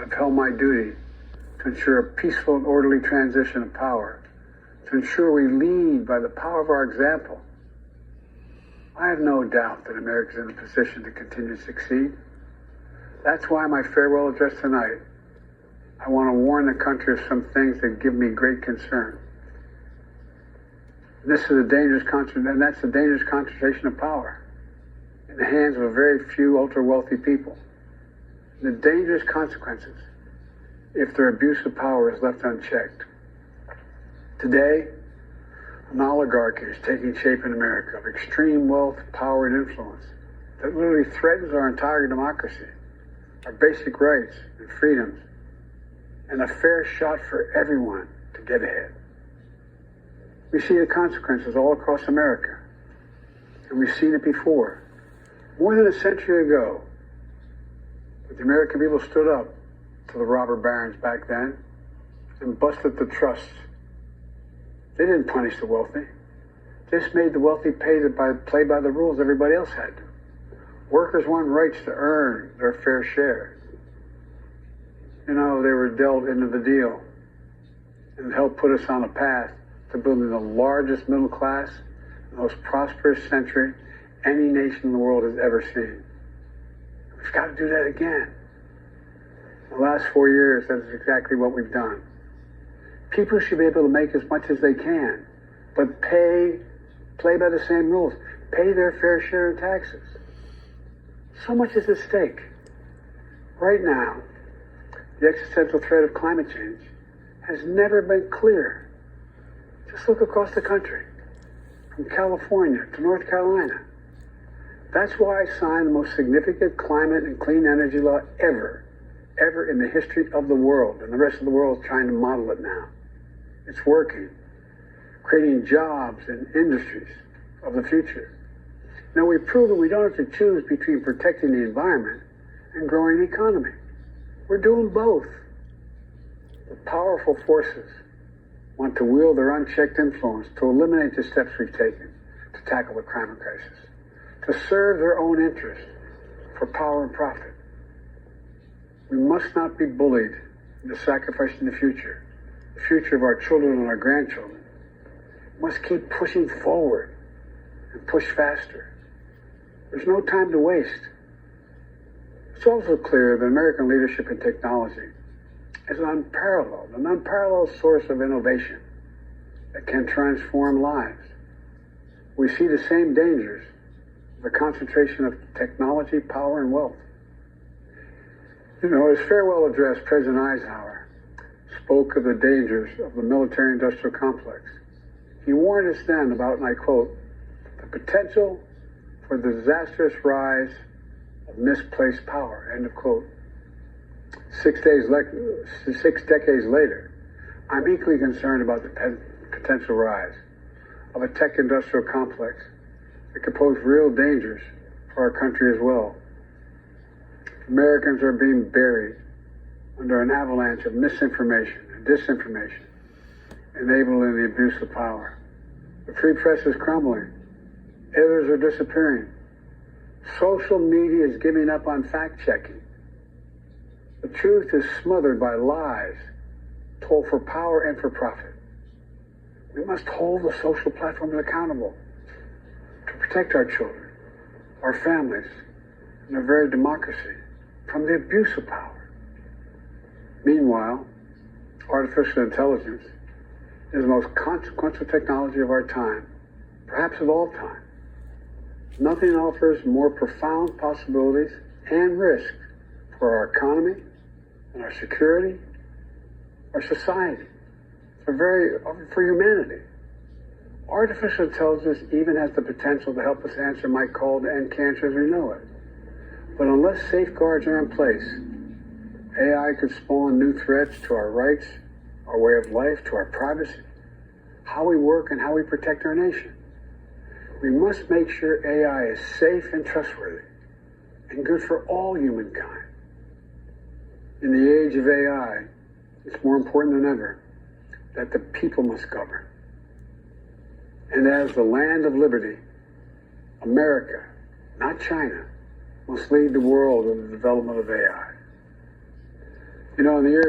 have held my duty to ensure a peaceful and orderly transition of power, to ensure we lead by the power of our example. I have no doubt that America is in a position to continue to succeed. That's why my farewell address tonight, I want to warn the country of some things that give me great concern. That's a dangerous concentration of power in the hands of a very few ultra-wealthy people. The dangerous consequences if their abuse of power is left unchecked. Today, an oligarchy is taking shape in America of extreme wealth, power, and influence that literally threatens our entire democracy, our basic rights and freedoms, and a fair shot for everyone to get ahead. We see the consequences all across America, and we've seen it before. More than a century ago, the American people stood up to the robber barons back then and busted the trusts. They didn't punish the wealthy. They just made the wealthy play by the rules everybody else had to. Workers want rights to earn their fair share. They were dealt into the deal and helped put us on a path to building the largest middle class, the most prosperous century any nation in the world has ever seen. We've got to do that again. In the last 4 years, that's exactly what we've done. People should be able to make as much as they can, but play by the same rules, pay their fair share of taxes. So much is at stake. Right now, the existential threat of climate change has never been clearer. Just look across the country, from California to North Carolina. That's why I signed the most significant climate and clean energy law ever in the history of the world, and the rest of the world is trying to model it now. It's working, creating jobs and industries of the future. Now, we've proven we don't have to choose between protecting the environment and growing the economy. We're doing both. The powerful forces want to wield their unchecked influence to eliminate the steps we've taken to tackle the climate crisis, to serve their own interests for power and profit. We must not be bullied into sacrificing the future of our children and our grandchildren. We must keep pushing forward and push faster. There's no time to waste. It's also clear that American leadership in technology is an unparalleled source of innovation that can transform lives. We see the same dangers of the concentration of technology, power, and wealth. His farewell address, President Eisenhower spoke of the dangers of the military-industrial complex. He warned us then about, and I quote, the potential for the disastrous rise of misplaced power, end of quote. 6 decades later, I'm equally concerned about the potential rise of a tech-industrial complex that could pose real dangers for our country as well. Americans are being buried under an avalanche of misinformation and disinformation, enabling the abuse of power. The free press is crumbling. Editors are disappearing. Social media is giving up on fact-checking. The truth is smothered by lies told for power and for profit. We must hold the social platforms accountable to protect our children, our families, and our very democracy from the abuse of power. Meanwhile, artificial intelligence is the most consequential technology of our time, perhaps of all time. Nothing offers more profound possibilities and risk for our economy and our security, our society, for humanity. Artificial intelligence even has the potential to help us answer my call to end cancer as we know it. But unless safeguards are in place, AI could spawn new threats to our rights, our way of life, to our privacy, how we work, and how we protect our nation. We must make sure AI is safe and trustworthy and good for all humankind. In the age of AI, it's more important than ever that the people must govern. And as the land of liberty, America, not China, must lead the world in the development of AI. You know, in the years